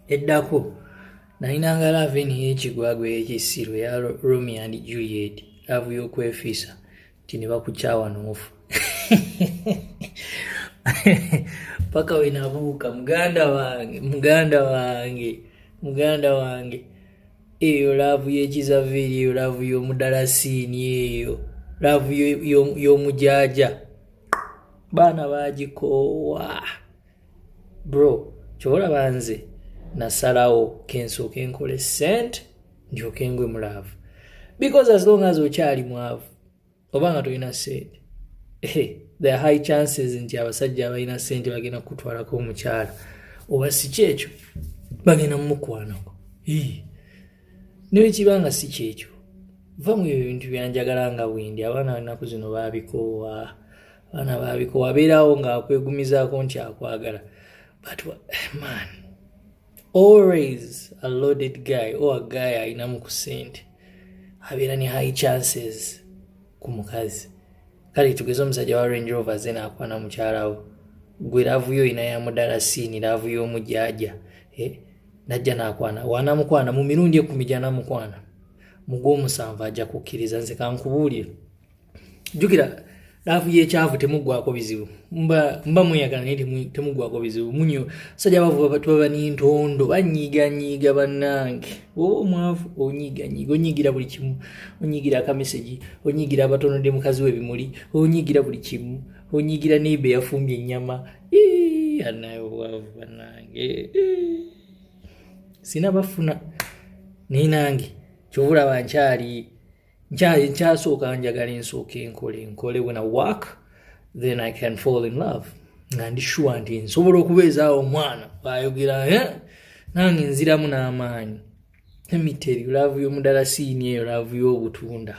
eddako nalinanga laveni y'ekigwagwa ekisiro ya Romeo and Juliet, laavu y'okwefiisa nti ne bakukyawa n'ofu. Paka we nabuuka muganda wange eyo laavu y'ekizaviiri, eyo laavu y'omudalasini, eyo laavu y'omujaja baana bagikoowa. Bro, kyolaba nze nasalawo kensooke nkole sente ndyoke ngwe mu laavu, because as long as okyali mwavu oba nga tolina sente, there are high chances nti abasajja abalina sente bagenda kutwalako omukyala oba si kyekyo bagenda mukwanako. Naye kibanga si kyekyo, va mu ebintu byanjagala nga bwindi. Abaana ennaku zino babikoowa, abeerawo ng'akwegumizaako nti akwagala. But man, always a loaded guy or a guy alinamu ku sente abeera ne high chances ku mukazi. Kale tugeze omusajja wa Range Rover ze naakwana mukyalawo, gwe laavu yo ina ya mudalasini, laavu y'omujaaja, najja naakwana, wanamukwana mu mirundi 10 gy'anamukwana mu gw'omusanvu ajja kukkiriza. Nze kankubuulire, jjukira laavu y'ekyavu temuggwako bizibu, mba mweyagala naye temuggwako bizibu. Munyo sajja bavuba baba n'entondo banyiiganyiiga bannange. Oba omwavu onyigira buli kimu, onyigira akameseji, onyigira abatonodde mukazi w'ebimuli, onyigira buli kimu, onyigira neiba yafumbye ennyama. Anayo obwavu bannange, sina bafuna naye nange kyobulaba nkyasooka njagala ensooke nkole. When I work, then I can fall in love. Nga ndi sure nti nsobola okubeezaawo omwana ayogera nange nziramu n'amaanyi. Emiteri laavu y'omudalasini, eyo laavu y'obutunda,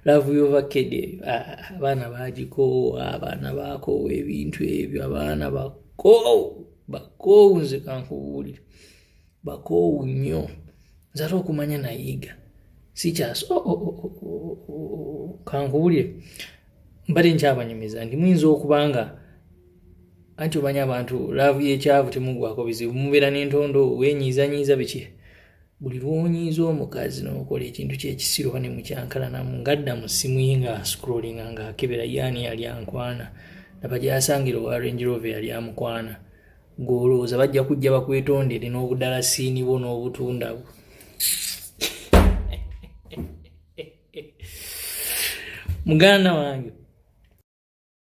laavu y'ovakede. Abaana bagikoowa, abaana bakoowa ebintu ebyo, abaana bakoowu. Nze kankubuulire, bakoowu nnyo. Nze ate okumanya nayiga kankubuulire, mbadde nkyabanyumiza nti muyinza okubanga anti omanya abantu laavu y'ekyavu temuggwako bizibu, mubeera n'entondo wenyiizanyiiza biki. Buli lwonyiiza omukazi n'okola ekintu kyekisiro ne mukyankalanamu, ngadda mu simu ye nga scrollinga ng'akebera yaani yali ankwana, naba gy'asangira owa Range Rover yali amukwana. Gw'olowooza bajja kujja bakwetondere n'obudalasini bwo n'obutunda bwo. Muganda wange